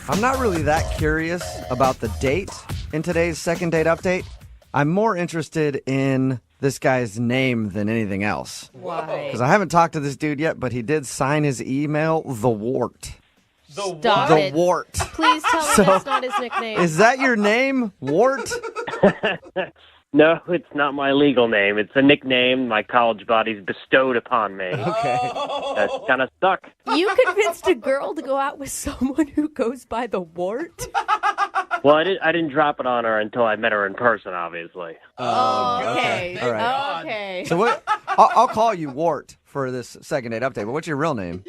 I'm not really that curious about the date in today's second date update. I'm more interested in this guy's name than anything else. Why? Because I haven't talked to this dude yet, but he did sign his email, The Wart. Stop The it. Wart. Please tell me that's not his nickname. Is that your name, Wart? No, it's not my legal name. It's a nickname my college buddies bestowed upon me. Okay. That's kind of stuck. You convinced a girl to go out with someone who goes by the Wart? Well, I didn't drop it on her until I met her in person, obviously. Okay. All right. Okay. So what? I'll call you Wart for this second date update, but what's your real name?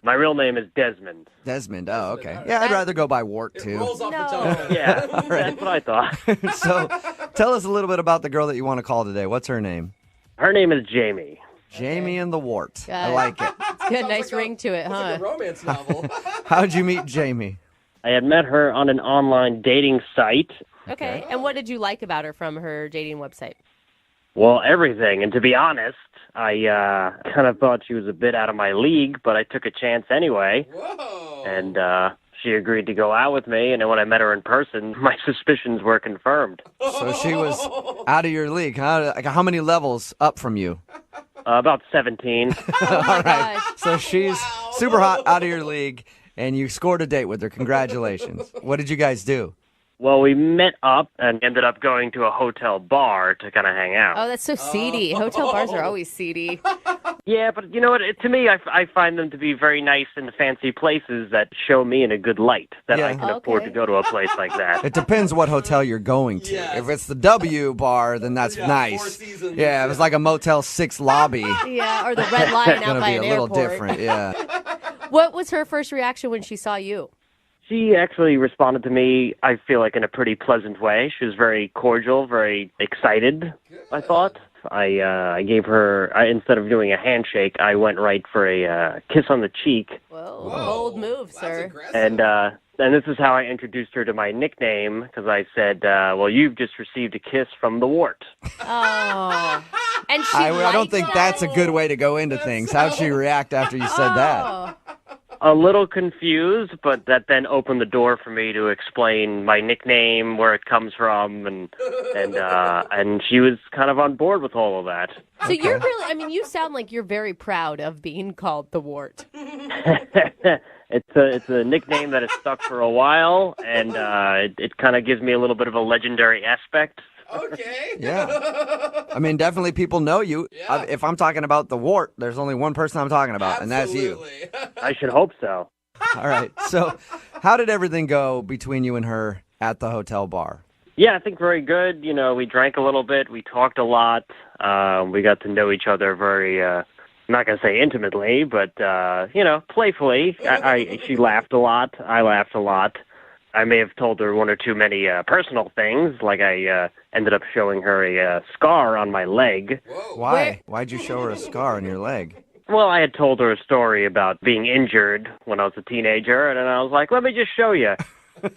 My real name is Desmond. Desmond. Oh, okay. Yeah, I'd rather go by Wart, too. Rolls off No. the tongue. Yeah, that's what I thought. So tell us a little bit about the girl that you want to call today. What's her name? Her name is Jamie. Jamie and the Wart. Got I it. like it. Good, nice ring to it, It's like huh? a romance novel. How'd you meet Jamie? I had met her on an online dating site. Okay. And what did you like about her from her dating website? Well, everything. And to be honest, I kind of thought she was a bit out of my league, but I took a chance anyway. Whoa. And she agreed to go out with me. And then when I met her in person, my suspicions were confirmed. So she was out of your league. How many levels up from you? About 17. Oh my gosh. So she's super hot, out of your league, and you scored a date with her. Congratulations. What did you guys do? Well, we met up and ended up going to a hotel bar to kind of hang out. Oh, that's so seedy. Hotel bars are always seedy. Yeah, but you know what? To me, I find them to be very nice and fancy places that show me in a good light, that I Yeah. can afford to go to a place like that. It depends what hotel you're going to. Yes. If it's the W bar, then that's Yeah, nice. Four Seasons. Yeah, if it's like a Motel 6 lobby, it's Yeah, or the red line out going to by be a an little airport. different. Yeah. What was her first reaction when she saw you? She actually responded to me, I feel like, in a pretty pleasant way. She was very cordial, very excited, I thought. I gave her, instead of doing a handshake, I went right for a kiss on the cheek. Whoa, Whoa. bold move, That's sir. aggressive. And this is how I introduced her to my nickname, because I said, well, you've just received a kiss from the Wart. Oh. And she I don't liked think that? that's a good way to go into things. How'd she react after you said that? Oh. A little confused, but that then opened the door for me to explain my nickname, where it comes from, and she was kind of on board with all of that. So you're really, I mean, you sound like you're very proud of being called the Wart. It's a nickname that has stuck for a while, and it kind of gives me a little bit of a legendary aspect. Okay. Yeah. I mean, definitely people know you. Yeah. If I'm talking about the Wart, there's only one person I'm talking about, and that's you. Absolutely. I should hope so. All right. So how did everything go between you and her at the hotel bar? Yeah, I think very good. You know, we drank a little bit. We talked a lot. We got to know each other very, I'm not going to say intimately, but, playfully. She laughed a lot. I laughed a lot. I may have told her one or too many personal things, like I ended up showing her a scar on my leg. Whoa. Why? Why'd you show her a scar on your leg? Well, I had told her a story about being injured when I was a teenager, and then I was like, let me just show you.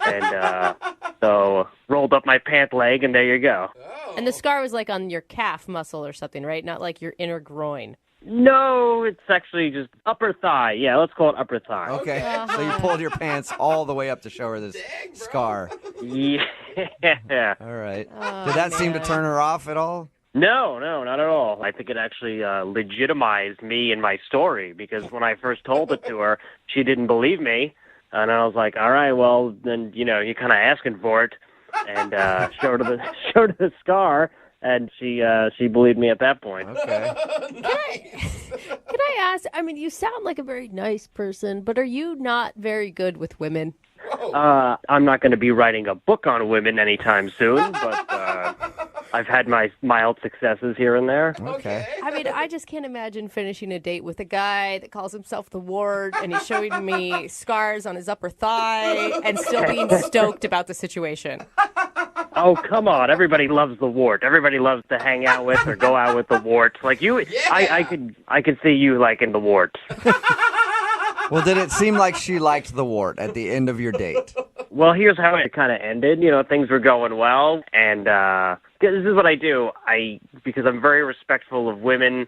And so rolled up my pant leg, and there you go. Oh. And the scar was like on your calf muscle or something, right? Not like your inner groin. No, it's actually just upper thigh. Yeah, let's call it upper thigh. Okay. Uh-huh. So you pulled your pants all the way up to show her this Dang, bro. scar. Yeah. All right. Oh, Did that seem to man. turn her off at all? No, not at all. I think it actually legitimized me and my story, because when I first told it to her, she didn't believe me. And I was like, all right, well, then, you're kind of asking for it. And showed her the scar, and she believed me at that point. Okay. Can I ask, I mean, you sound like a very nice person, but are you not very good with women? I'm not going to be writing a book on women anytime soon, but I've had my mild successes here and there. Okay. I mean, I just can't imagine finishing a date with a guy that calls himself the Wart and he's showing me scars on his upper thigh and still being stoked about the situation. Oh, come on. Everybody loves the Wart. Everybody loves to hang out with or go out with the Wart. Like you, I could see you liking the Wart. Well, did it seem like she liked the Wart at the end of your date? Well, here's how it kind of ended. Things were going well, and this is what I do. Because I'm very respectful of women,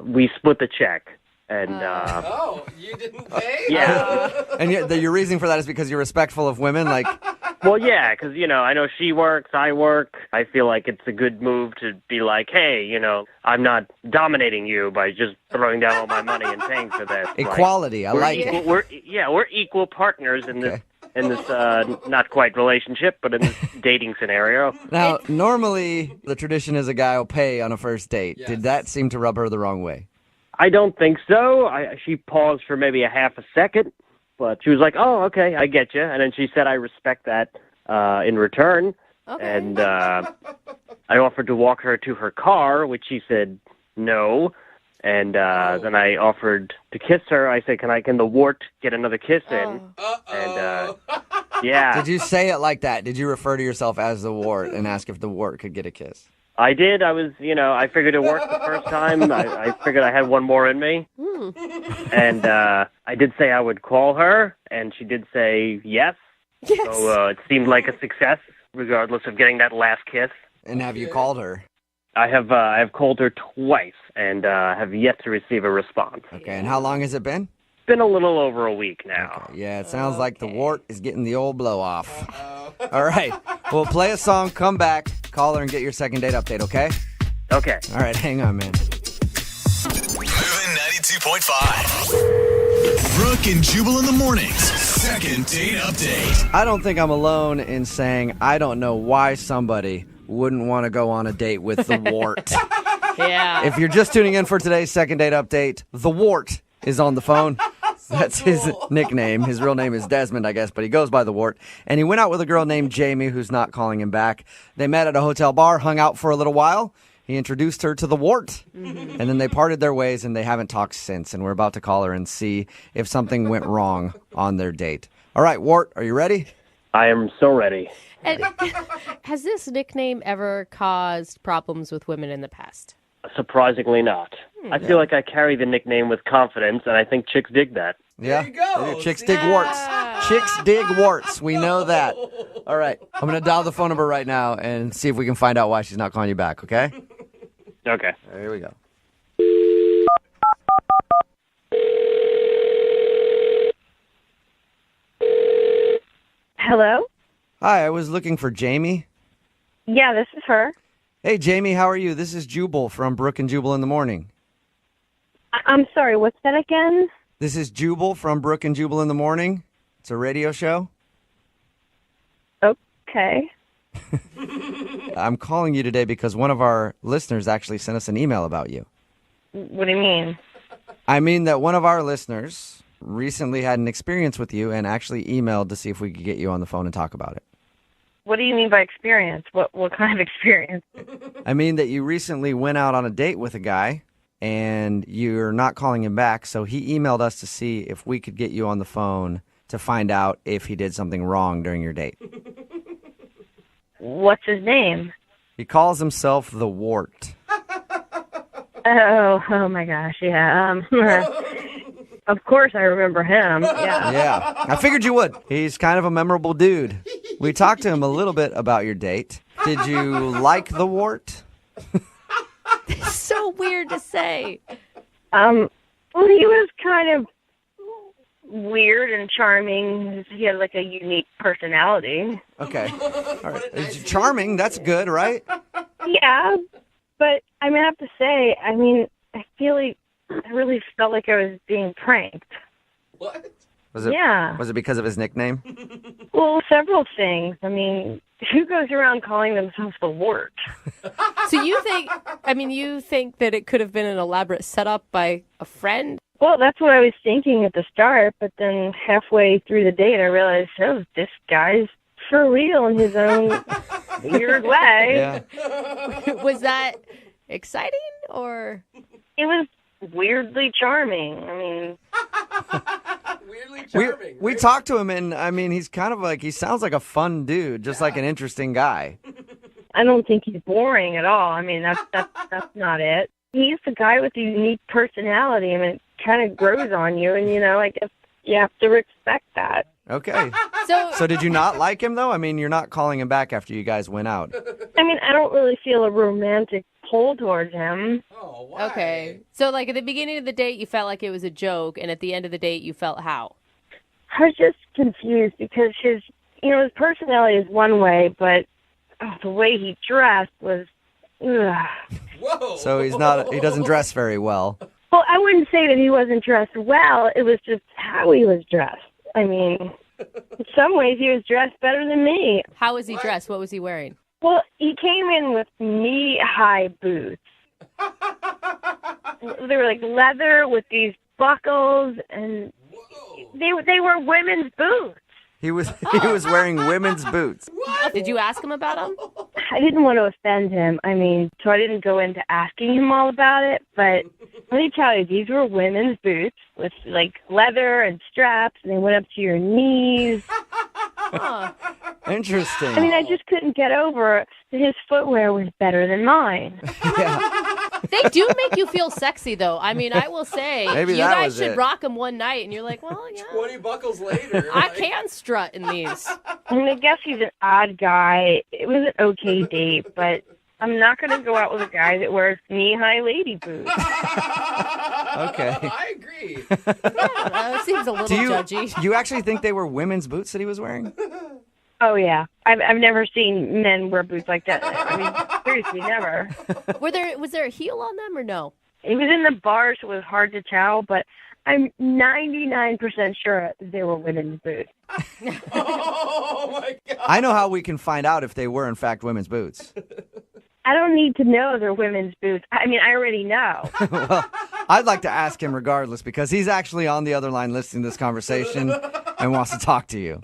we split the check. And Oh, you didn't pay? yeah. And your reasoning for that is because you're respectful of women? Like, Well, yeah, because, I know she works, I work. I feel like it's a good move to be like, hey, I'm not dominating you by just throwing down all my money and paying for this. equality. I like it. We're equal partners in Okay. this not quite relationship, but in this dating scenario. Now, normally the tradition is a guy will pay on a first date. Yes. Did that seem to rub her the wrong way? I don't think so. She paused for maybe a half a second, but she was like, oh, okay, I get you. And then she said, I respect that in return. Okay. And I offered to walk her to her car, which she said no. And then I offered to kiss her. I said, can the wart get another kiss in? Uh-oh. And yeah. Did you say it like that? Did you refer to yourself as the wart and ask if the wart could get a kiss? I did. I was, I figured it worked the first time. I figured I had one more in me. And I did say I would call her, and she did say yes. Yes. So it seemed like a success, regardless of getting that last kiss. And have you called her? I have called her twice and have yet to receive a response. Okay, and how long has it been? It's been a little over a week now. Okay, yeah, it sounds like the wart is getting the old blow off. Uh-oh. All right, we'll play a song, come back, call her, and get your second date update, okay? Okay. All right, hang on, man. Moving 92.5. Brooke and Jubal in the mornings. Second date update. I don't think I'm alone in saying I don't know why somebody wouldn't want to go on a date with the wart. Yeah. If you're just tuning in for today's second date update, the wart is on the phone. That's his nickname. His real name is Desmond, I guess, but he goes by the wart. And he went out with a girl named Jamie, who's not calling him back. They met at a hotel bar, hung out for a little while. He introduced her to the wart. And then they parted their ways, and they haven't talked since. And we're about to call her and see if something went wrong on their date. All right, Wart, are you ready? I am so ready. And has this nickname ever caused problems with women in the past? Surprisingly not. I feel like I carry the nickname with confidence, and I think chicks dig that. Yeah. There you go. Chicks dig warts. Chicks dig warts. We know that. All right. I'm going to dial the phone number right now and see if we can find out why she's not calling you back, okay? Okay. Here we go. Hello? Hi, I was looking for Jamie. Yeah, this is her. Hey, Jamie, how are you? This is Jubal from Brooke and Jubal in the Morning. I'm sorry, what's that again? This is Jubal from Brooke and Jubal in the Morning. It's a radio show. Okay. I'm calling you today because one of our listeners actually sent us an email about you. What do you mean? I mean that one of our listeners recently had an experience with you and actually emailed to see if we could get you on the phone and talk about it. What do you mean by experience? What kind of experience? I mean that you recently went out on a date with a guy and you're not calling him back, so he emailed us to see if we could get you on the phone to find out if he did something wrong during your date. What's his name? He calls himself the Wart. Oh my gosh, yeah. Of course I remember him. Yeah. Yeah, I figured you would. He's kind of a memorable dude. We talked to him a little bit about your date. Did you like the Wart? So weird to say. Well, he was kind of weird and charming. He had like a unique personality. Okay. All right. It's charming. That's good, right? Yeah, but I mean, I have to say, I mean, I feel like I really felt like I was being pranked. What? Was it? Yeah. Was it because of his nickname? Well, several things. I mean, who goes around calling themselves the Wart? So you think that it could have been an elaborate setup by a friend? Well, that's what I was thinking at the start, but then halfway through the date, I realized, oh, this guy's for real in his own weird way. Yeah. Was that exciting or? It was weirdly charming. I mean, Weirdly We charming. we talked to him, and I mean, he's kind of like, he sounds like a fun dude, just like an interesting guy. I don't think he's boring at all. I mean, that's not it. He's the guy with the unique personality. I mean, it kind of grows on you, and, I guess you have to respect that. Okay. So So did you not like him, though? I mean, you're not calling him back after you guys went out. I mean, I don't really feel a romantic pull towards him. Oh, why? Okay. So, like, at the beginning of the date, you felt like it was a joke, and at the end of the date, you felt how? I was just confused because his personality is one way, but the way he dressed was, ugh. Whoa. So he doesn't dress very well. Well, I wouldn't say that he wasn't dressed well. It was just how he was dressed. I mean, in some ways, he was dressed better than me. How was he dressed? What was he wearing? Well, he came in with knee-high boots. They were like leather with these buckles, and they were women's boots. He was wearing women's boots. Did you ask him about them? I didn't want to offend him. I mean, so I didn't go into asking him all about it. But let me tell you, these were women's boots with like leather and straps, and they went up to your knees. Huh. Interesting. I mean, I just couldn't get over that his footwear was better than mine. Yeah. They do make you feel sexy, though. I mean, I will say, Maybe you that guys was should it. rock them one night, and you're like, well, yeah, 20 buckles later. I can strut in these. I mean, I guess he's an odd guy. It was an okay date, but I'm not going to go out with a guy that wears knee-high lady boots. Okay. I agree. It seems a little Do judgy. you actually think they were women's boots that he was wearing? Oh, yeah. I've never seen men wear boots like that. I mean, seriously, never. Was there a heel on them or no? It was in the bar, so it was hard to tell, but I'm 99% sure they were women's boots. Oh, my God. I know how we can find out if they were in fact women's boots. I don't need to know they're women's boots. I mean, I already know. Well, I'd like to ask him regardless because he's actually on the other line listening to this conversation and wants to talk to you.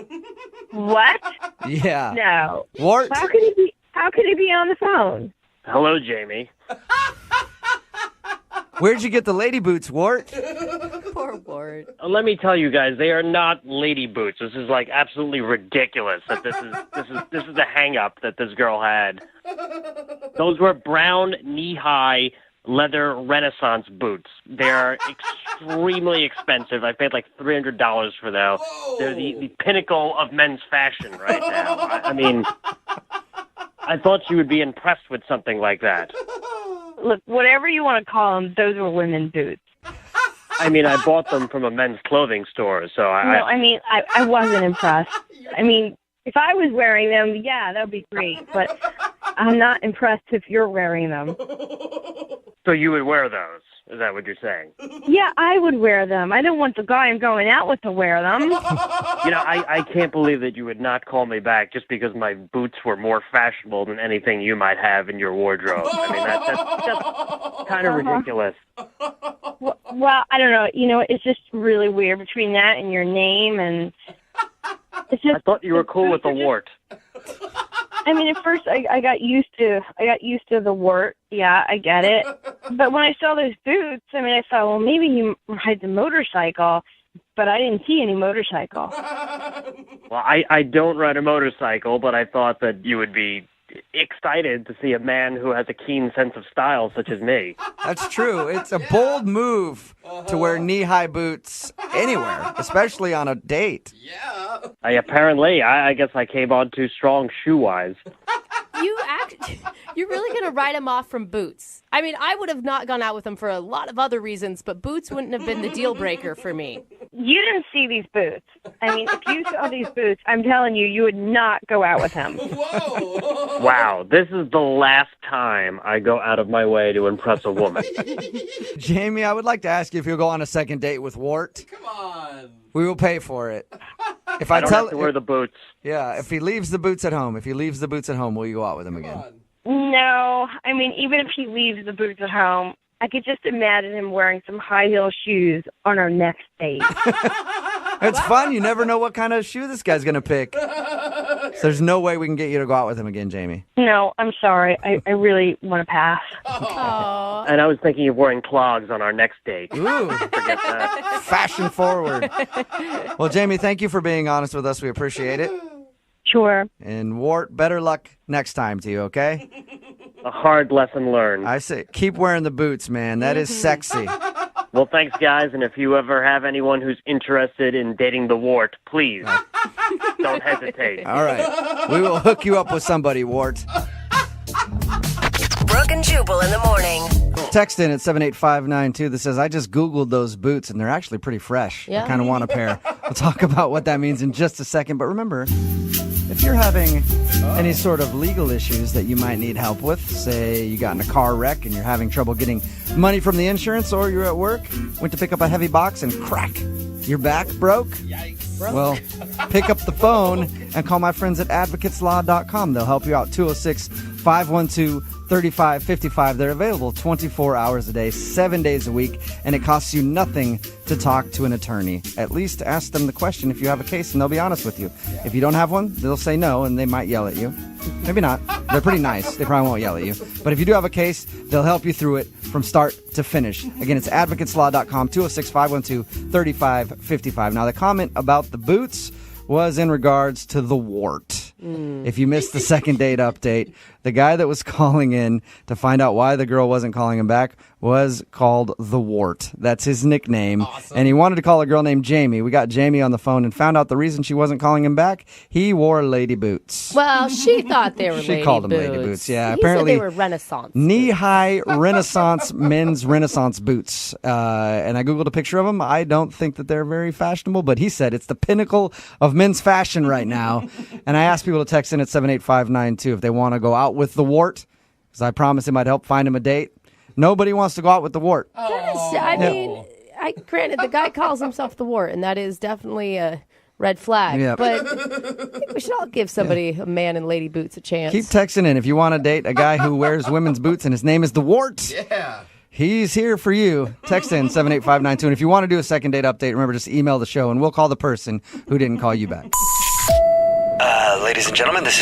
What? Yeah. No. Wart? How could he be on the phone? Hello, Jamie. Where'd you get the lady boots, Wart? Poor Ward. Let me tell you guys, they are not lady boots. This is like absolutely ridiculous that this is the hang up that this girl had. Those were brown knee-high leather Renaissance boots. They're extremely expensive. I paid like $300 for them. Whoa. They're the pinnacle of men's fashion right now. I mean, I thought you would be impressed with something like that. Look, whatever you want to call them, those were women's boots. I mean, I bought them from a men's clothing store, so I wasn't impressed. I mean, if I was wearing them, yeah, that would be great. But I'm not impressed if you're wearing them. So you would wear those? Is that what you're saying? Yeah, I would wear them. I don't want the guy I'm going out with to wear them. You know, I can't believe that you would not call me back just because my boots were more fashionable than anything you might have in your wardrobe. I mean, that's kind of ridiculous. Well, I don't know. You know, it's just really weird between that and your name, and it's just. I thought you were cool with the wart. I mean, at first I got used to the wart. Yeah, I get it. But when I saw those boots, I mean, I thought, well, maybe he rides a motorcycle, but I didn't see any motorcycle. Well, I don't ride a motorcycle, but I thought that you would be excited to see a man who has a keen sense of style such as me. That's true. It's a bold move to wear knee-high boots anywhere, especially on a date. Yeah. Apparently, I guess I came on too strong shoe-wise. You're really going to write him off from boots. I mean, I would have not gone out with him for a lot of other reasons, but boots wouldn't have been the deal breaker for me. You didn't see these boots. I mean, if you saw these boots, I'm telling you, you would not go out with him. Whoa. Wow, this is the last time I go out of my way to impress a woman. Jamie, I would like to ask you if you'll go on a second date with Wart. Come on. We will pay for it. If I don't have to wear the boots. Yeah, if he leaves the boots at home, will you go out with him again? No, I mean, even if he leaves the boots at home, I could just imagine him wearing some high heel shoes on our next date. It's fun. You never know what kind of shoe this guy's going to pick. So there's no way we can get you to go out with him again, Jamie. No, I'm sorry. I really want to pass. Aww. And I was thinking of wearing clogs on our next date. Ooh, Forget that. fashion forward. Well, Jamie, thank you for being honest with us. We appreciate it. Sure. And Wart, better luck next time to you, okay? A hard lesson learned. I say, keep wearing the boots, man. That is sexy. Well, thanks, guys. And if you ever have anyone who's interested in dating the Wart, please don't hesitate. All right. We will hook you up with somebody, Wart. Brooke and and Jubal in the morning. Text in at 78592 that says, I just Googled those boots and they're actually pretty fresh. Yeah. I kind of want a pair. We'll talk about what that means in just a second. But remember, if you're having any sort of legal issues that you might need help with, say you got in a car wreck and you're having trouble getting money from the insurance, or you're at work, went to pick up a heavy box and crack, your back broke. Yikes. Well, pick up the phone and call my friends at advocateslaw.com. They'll help you out. 206-512-3555. They're available 24 hours a day, 7 days a week, and it costs you nothing to talk to an attorney. At least ask them the question if you have a case, and they'll be honest with you. If you don't have one, they'll say no, and they might yell at you. Maybe not. They're pretty nice. They probably won't yell at you. But if you do have a case, they'll help you through it from start to finish. Again, it's advocateslaw.com, 206-512-3555. Now, the comment about the boots was in regards to the wart. If you missed the second date update, the guy that was calling in to find out why the girl wasn't calling him back was called the Wart. That's his nickname. Awesome. And he wanted to call a girl named Jamie. We got Jamie on the phone and found out the reason she wasn't calling him back. He wore lady boots. Well, she thought they were She lady called them boots. lady boots, yeah. He Apparently said they were Renaissance. Knee-high Renaissance men's Renaissance boots. And I Googled a picture of them. I don't think that they're very fashionable, but he said it's the pinnacle of men's fashion right now. And I asked people to text in at 78592 if they want to go out with the Wart, because I promised it might help find him a date. Nobody wants to go out with the Wart. I mean, granted, the guy calls himself the Wart, and that is definitely a red flag. Yeah. But I think we should all give somebody, a man in lady boots, a chance. Keep texting in if you want to date a guy who wears women's boots and his name is the Wart. Yeah. He's here for you. Text in 78592. And if you want to do a second date update, remember, just email the show and we'll call the person who didn't call you back. Ladies and gentlemen, this is